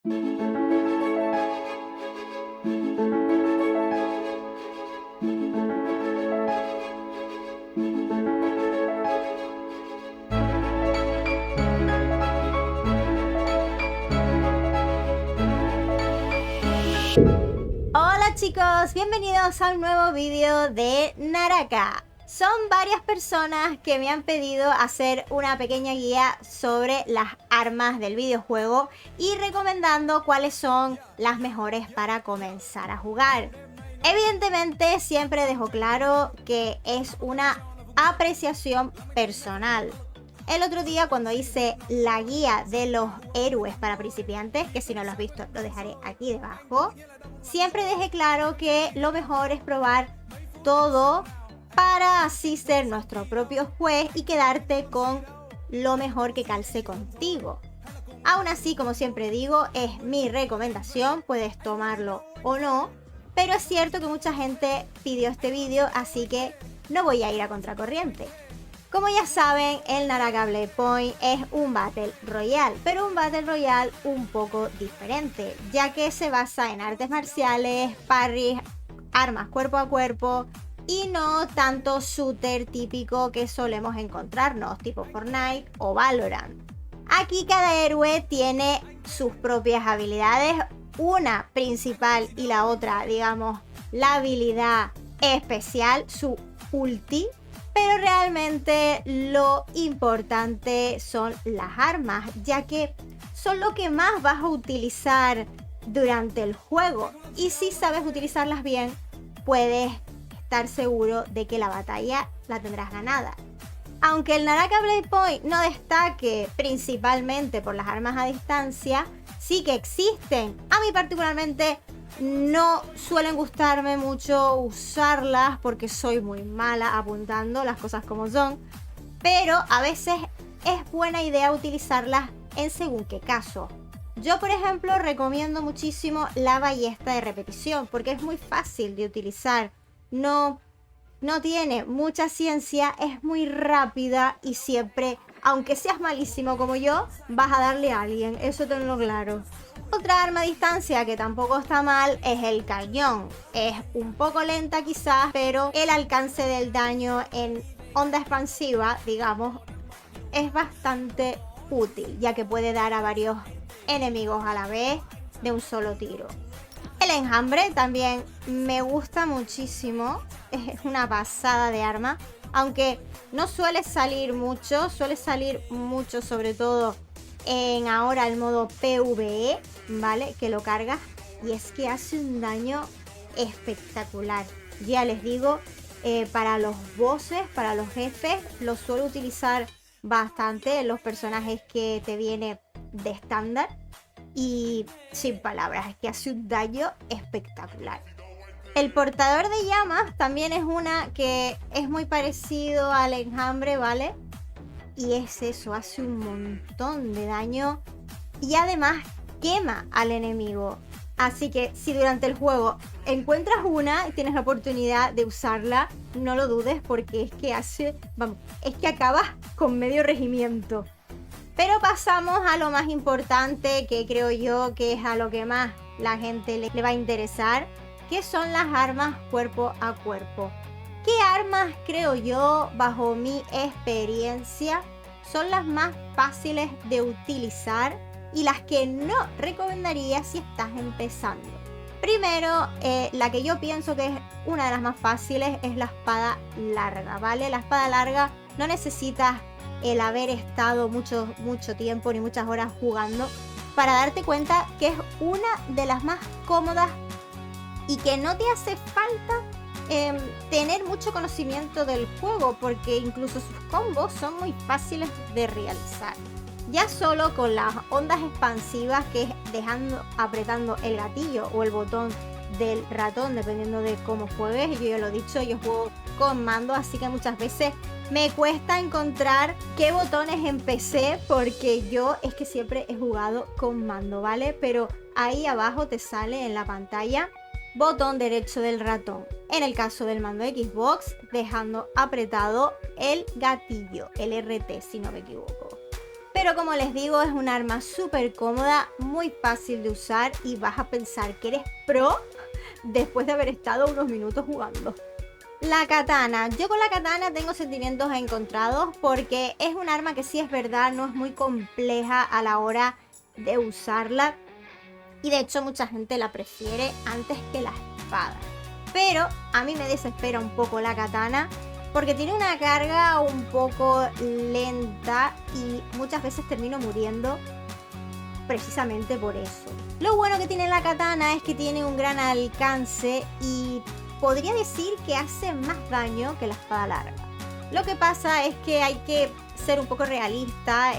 Hola chicos, bienvenidos a un nuevo vídeo de Naraka. Son varias personas que me han pedido hacer una pequeña guía sobre las armas del videojuego y recomendando cuáles son las mejores para comenzar a jugar. Evidentemente siempre dejo claro que es una apreciación personal. El otro día cuando hice la guía de los héroes para principiantes, que si no lo has visto lo dejaré aquí debajo, siempre dejé claro que lo mejor es probar todo para así ser nuestro propio juez y quedarte con lo mejor que calce contigo. Aún así, como siempre digo, es mi recomendación, puedes tomarlo o no, pero es cierto que mucha gente pidió este vídeo, así que no voy a ir a contracorriente. Como ya saben, el Naraka Blade Point es un Battle Royale, pero un Battle Royale un poco diferente, ya que se basa en artes marciales, parries, armas cuerpo a cuerpo y no tanto shooter típico que solemos encontrarnos, tipo Fortnite o Valorant. Aquí cada héroe tiene sus propias habilidades, una principal y la otra, digamos, la habilidad especial, su ulti. Pero realmente lo importante son las armas, ya que son lo que más vas a utilizar durante el juego. Y si sabes utilizarlas bien, puedes estar seguro de que la batalla la tendrás ganada. Aunque el Naraka Blade Point no destaque principalmente por las armas a distancia, sí que existen. A mí particularmente no suelen gustarme mucho usarlas porque soy muy mala apuntando las cosas como son, pero a veces es buena idea utilizarlas en según qué caso. Yo, por ejemplo, recomiendo muchísimo la ballesta de repetición porque es muy fácil de utilizar, no tiene mucha ciencia, es muy rápida y siempre, aunque seas malísimo como yo, vas a darle a alguien, eso tenlo claro. Otra arma a distancia que tampoco está mal es el cañón. Es un poco lenta quizás, pero el alcance del daño en onda expansiva, digamos, es bastante útil, ya que puede dar a varios enemigos a la vez de un solo tiro. El enjambre también me gusta muchísimo, es una pasada de arma, aunque no suele salir mucho sobre todo en ahora el modo PvE, ¿vale? Que lo cargas y es que hace un daño espectacular. Ya les digo, para los bosses, para los jefes, lo suelo utilizar bastante en los personajes que te viene de estándar. Y sin palabras, es que hace un daño espectacular. El portador de llamas también es una que es muy parecido al enjambre, ¿vale? Y es eso, hace un montón de daño y además quema al enemigo. Así que si durante el juego encuentras una y tienes la oportunidad de usarla, no lo dudes porque es que es que acabas con medio regimiento. Pero pasamos a lo más importante, que creo yo que es a lo que más la gente le va a interesar, que son las armas cuerpo a cuerpo. ¿Qué armas, creo yo, bajo mi experiencia, son las más fáciles de utilizar y las que no recomendaría si estás empezando? Primero, la que yo pienso que es una de las más fáciles es la espada larga, ¿vale? La espada larga no necesitas el haber estado mucho tiempo ni muchas horas jugando para darte cuenta que es una de las más cómodas y que no te hace falta tener mucho conocimiento del juego porque incluso sus combos son muy fáciles de realizar. Ya solo con las ondas expansivas, que es apretando el gatillo o el botón del ratón, dependiendo de cómo juegues. Yo ya lo he dicho, yo juego con mando, así que muchas veces me cuesta encontrar qué botones empecé porque yo es que siempre he jugado con mando, ¿vale? Pero ahí abajo te sale en la pantalla botón derecho del ratón. En el caso del mando Xbox, dejando apretado el gatillo, el RT si no me equivoco. Pero como les digo, es un arma súper cómoda, muy fácil de usar y vas a pensar que eres pro después de haber estado unos minutos jugando. La katana. Yo con la katana tengo sentimientos encontrados porque es un arma que sí es verdad, no es muy compleja a la hora de usarla. Y de hecho mucha gente la prefiere antes que la espada. Pero a mí me desespera un poco la katana porque tiene una carga un poco lenta y muchas veces termino muriendo precisamente por eso. Lo bueno que tiene la katana es que tiene un gran alcance y podría decir que hace más daño que la espada larga. Lo que pasa es que hay que ser un poco realista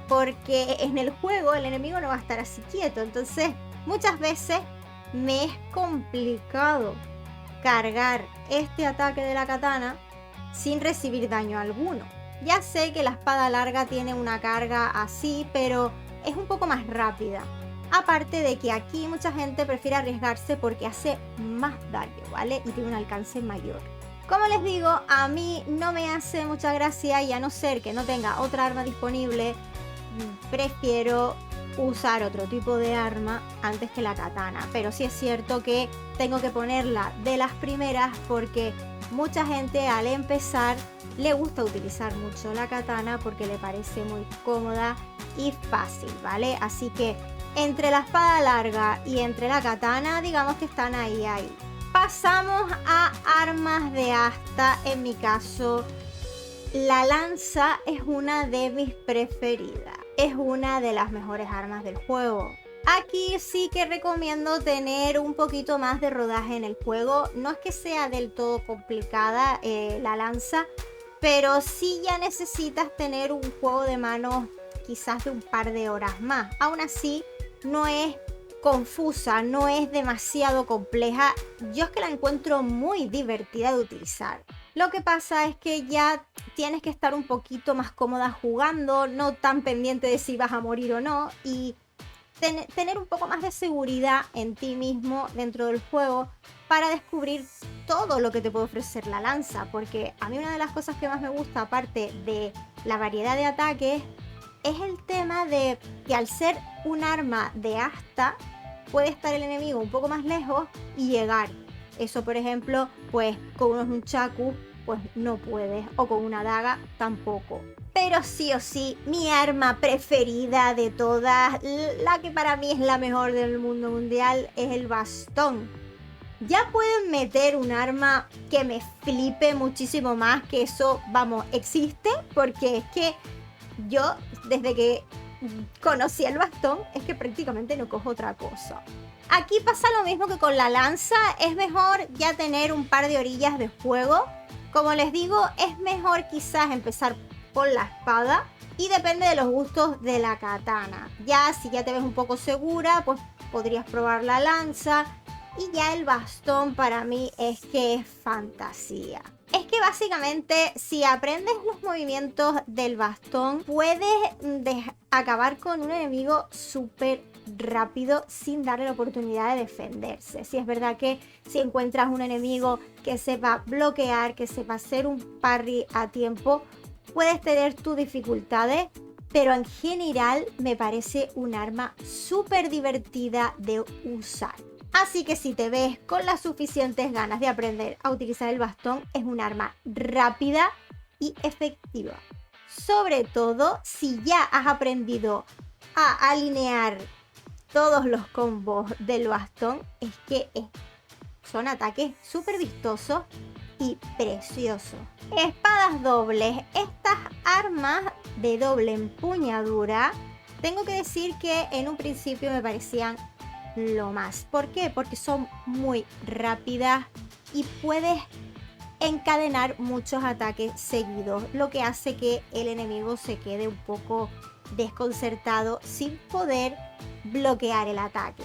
porque en el juego el enemigo no va a estar así quieto. Entonces muchas veces me es complicado cargar este ataque de la katana sin recibir daño alguno. Ya sé que la espada larga tiene una carga así, pero es un poco más rápida. Aparte de que aquí mucha gente prefiere arriesgarse porque hace más daño, ¿vale? Y tiene un alcance mayor. Como les digo, a mí no me hace mucha gracia y a no ser que no tenga otra arma disponible, prefiero usar otro tipo de arma antes que la katana. Pero sí es cierto que tengo que ponerla de las primeras porque mucha gente al empezar le gusta utilizar mucho la katana porque le parece muy cómoda y fácil, ¿vale? Así que entre la espada larga y entre la katana, digamos que están ahí. Pasamos a armas de asta. En mi caso, la lanza es una de mis preferidas. Es una de las mejores armas del juego. Aquí sí que recomiendo tener un poquito más de rodaje en el juego. No es que sea del todo complicada la lanza, pero sí ya necesitas tener un juego de manos quizás de un par de horas más. Aún así, no es confusa, no es demasiado compleja. Yo es que la encuentro muy divertida de utilizar. Lo que pasa es que ya tienes que estar un poquito más cómoda jugando, no tan pendiente de si vas a morir o no, y tener un poco más de seguridad en ti mismo dentro del juego para descubrir todo lo que te puede ofrecer la lanza. Porque a mí una de las cosas que más me gusta, aparte de la variedad de ataques, es el tema de que al ser un arma de asta, puede estar el enemigo un poco más lejos y llegar. Eso, por ejemplo, pues con unos nunchakus, pues no puedes, o con una daga tampoco. Pero sí o sí, mi arma preferida de todas, la que para mí es la mejor del mundo mundial, es el bastón. Ya pueden meter un arma que me flipe muchísimo más, que eso, vamos, existe, porque es que yo, desde que conocí el bastón, es que prácticamente no cojo otra cosa. Aquí pasa lo mismo que con la lanza, es mejor ya tener un par de orillas de fuego. Como les digo, es mejor quizás empezar por la espada y depende de los gustos de la katana. Ya si ya te ves un poco segura, pues podrías probar la lanza. Y ya el bastón para mí es que es fantasía. Es que básicamente si aprendes los movimientos del bastón, puedes acabar con un enemigo súper rápido sin darle la oportunidad de defenderse. Si es verdad que si encuentras un enemigo que sepa bloquear, que sepa hacer un parry a tiempo, puedes tener tus dificultades, pero en general me parece un arma súper divertida de usar. Así que si te ves con las suficientes ganas de aprender a utilizar el bastón, es un arma rápida y efectiva. Sobre todo si ya has aprendido a alinear todos los combos del bastón, es que son ataques súper vistosos y preciosos. Espadas dobles. Estas armas de doble empuñadura, tengo que decir que en un principio me parecían lo más. ¿Por qué? Porque son muy rápidas y puedes encadenar muchos ataques seguidos, lo que hace que el enemigo se quede un poco desconcertado sin poder bloquear el ataque.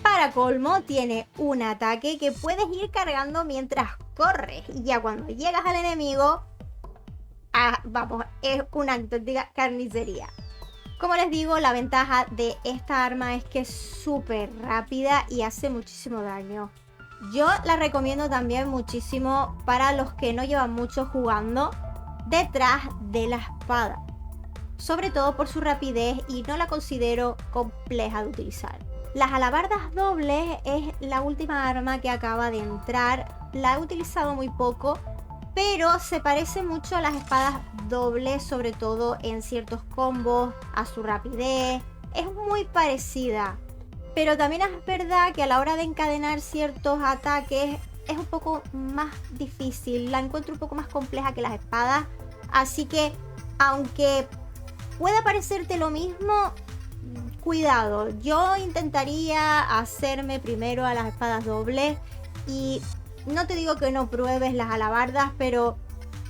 Para colmo, tiene un ataque que puedes ir cargando mientras corres y ya cuando llegas al enemigo, vamos, es una auténtica carnicería. Como les digo, la ventaja de esta arma es que es súper rápida y hace muchísimo daño. Yo la recomiendo también muchísimo para los que no llevan mucho jugando detrás de la espada. sobre todo por su rapidez y no la considero compleja de utilizar. Las alabardas dobles es la última arma que acaba de entrar, la he utilizado muy poco, pero se parece mucho a las espadas dobles, sobre todo en ciertos combos, a su rapidez, es muy parecida. Pero también es verdad que a la hora de encadenar ciertos ataques es un poco más difícil, la encuentro un poco más compleja que las espadas, así que aunque pueda parecerte lo mismo, cuidado, yo intentaría hacerme primero a las espadas dobles y no te digo que no pruebes las alabardas, pero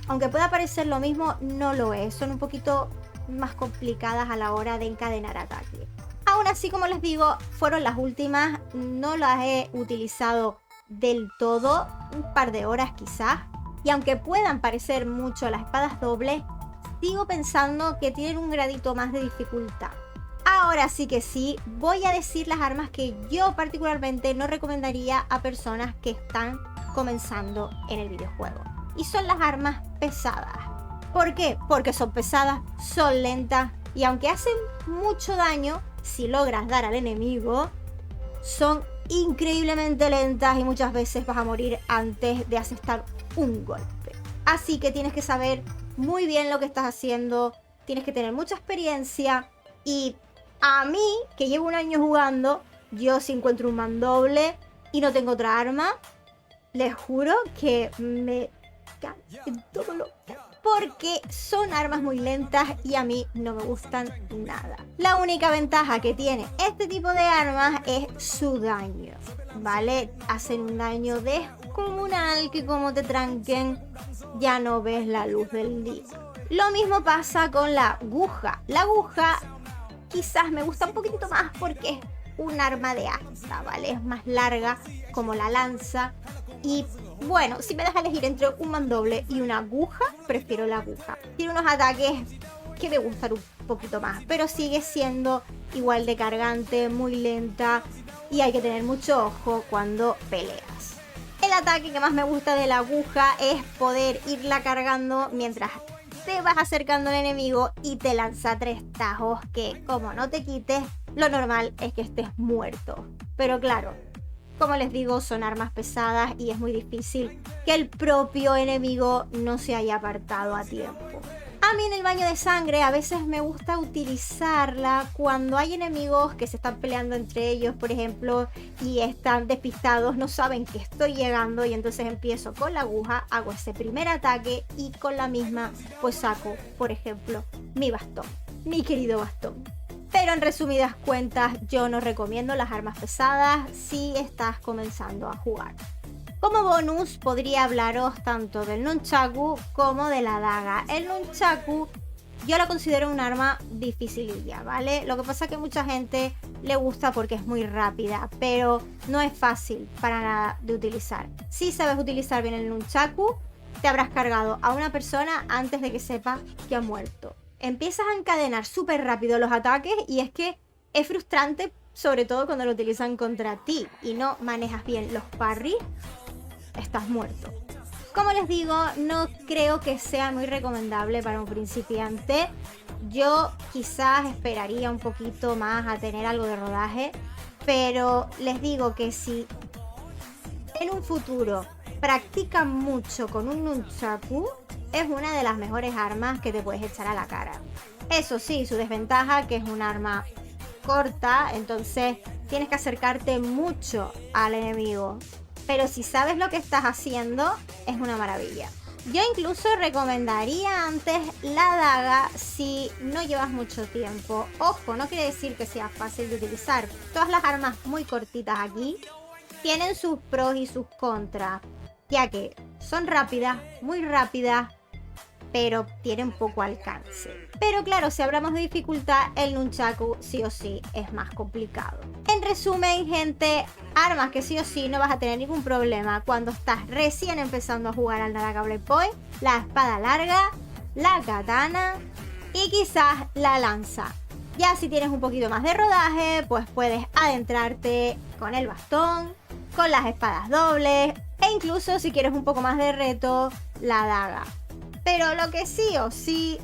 aunque pueda parecer lo mismo, no lo es, son un poquito más complicadas a la hora de encadenar ataques. Aún así, como les digo, fueron las últimas, no las he utilizado del todo, un par de horas quizás, y aunque puedan parecer mucho las espadas dobles, sigo pensando que tienen un gradito más de dificultad. Ahora sí que sí, voy a decir las armas que yo particularmente no recomendaría a personas que están comenzando en el videojuego, y son las armas pesadas. ¿Por qué? Porque son pesadas, son lentas, y aunque hacen mucho daño, si logras dar al enemigo, son increíblemente lentas y muchas veces vas a morir antes de asestar un golpe. Así que tienes que saber muy bien lo que estás haciendo, tienes que tener mucha experiencia, y a mí, que llevo un año jugando, yo si encuentro un mandoble y no tengo otra arma, les juro que me cae en todo lo... porque son armas muy lentas y a mí no me gustan nada. La única ventaja que tiene este tipo de armas es su daño, ¿vale? Hacen un daño descomunal que como te tranquen ya no ves la luz del día. Lo mismo pasa con la aguja. La aguja quizás me gusta un poquitito más porque es un arma de asta, ¿vale? Es más larga como la lanza y... bueno, si me deja elegir entre un mandoble y una aguja, prefiero la aguja. Tiene unos ataques que me gustan un poquito más, pero sigue siendo igual de cargante, muy lenta y hay que tener mucho ojo cuando peleas. El ataque que más me gusta de la aguja es poder irla cargando mientras te vas acercando al enemigo y te lanza 3 tajos que, como no te quites, lo normal es que estés muerto. Pero claro, como les digo, son armas pesadas y es muy difícil que el propio enemigo no se haya apartado a tiempo. A mí en el baño de sangre a veces me gusta utilizarla cuando hay enemigos que se están peleando entre ellos, por ejemplo, y están despistados, no saben que estoy llegando y entonces empiezo con la aguja, hago ese primer ataque y con la misma pues saco, por ejemplo, mi bastón, mi querido bastón. Pero en resumidas cuentas, yo no recomiendo las armas pesadas si estás comenzando a jugar. Como bonus, podría hablaros tanto del nunchaku como de la daga. El nunchaku yo lo considero un arma dificililla, ¿vale? Lo que pasa es que mucha gente le gusta porque es muy rápida, pero no es fácil para nada de utilizar. Si sabes utilizar bien el nunchaku, te habrás cargado a una persona antes de que sepa que ha muerto. Empiezas a encadenar súper rápido los ataques y es que es frustrante, sobre todo cuando lo utilizan contra ti y no manejas bien los parries, estás muerto. Como les digo, no creo que sea muy recomendable para un principiante. Yo quizás esperaría un poquito más a tener algo de rodaje, pero les digo que si en un futuro practican mucho con un nunchaku, es una de las mejores armas que te puedes echar a la cara. Eso sí, su desventaja que es un arma corta, entonces tienes que acercarte mucho al enemigo. Pero si sabes lo que estás haciendo, es una maravilla. Yo incluso recomendaría antes la daga si no llevas mucho tiempo. Ojo, no quiere decir que sea fácil de utilizar. Todas las armas muy cortitas aquí tienen sus pros y sus contras, ya que son rápidas, muy rápidas, pero tienen poco alcance. Pero claro, si hablamos de dificultad, el nunchaku sí o sí es más complicado. En resumen, gente, armas que sí o sí no vas a tener ningún problema cuando estás recién empezando a jugar al Naraka Blade Point: la espada larga, la katana y quizás la lanza. Ya si tienes un poquito más de rodaje, pues puedes adentrarte con el bastón, con las espadas dobles e incluso si quieres un poco más de reto, la daga. Pero lo que sí o sí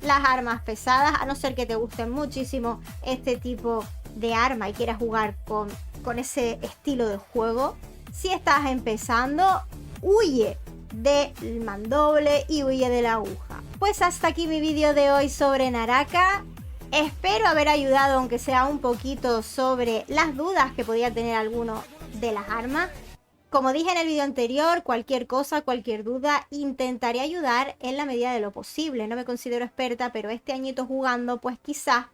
las armas pesadas, a no ser que te gusten muchísimo este tipo de arma y quieras jugar con ese estilo de juego. Si estás empezando, huye del mandoble y huye de la aguja. Pues hasta aquí mi vídeo de hoy sobre Naraka. Espero haber ayudado, aunque sea un poquito, sobre las dudas que podía tener alguno de las armas. Como dije en el vídeo anterior, cualquier cosa, cualquier duda, intentaré ayudar en la medida de lo posible. No me considero experta, pero este añito jugando, pues quizás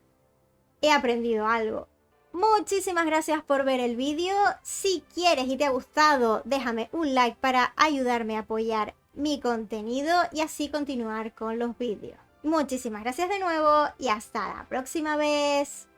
he aprendido algo. Muchísimas gracias por ver el vídeo. Si quieres y te ha gustado, déjame un like para ayudarme a apoyar mi contenido y así continuar con los vídeos. Muchísimas gracias de nuevo y hasta la próxima vez.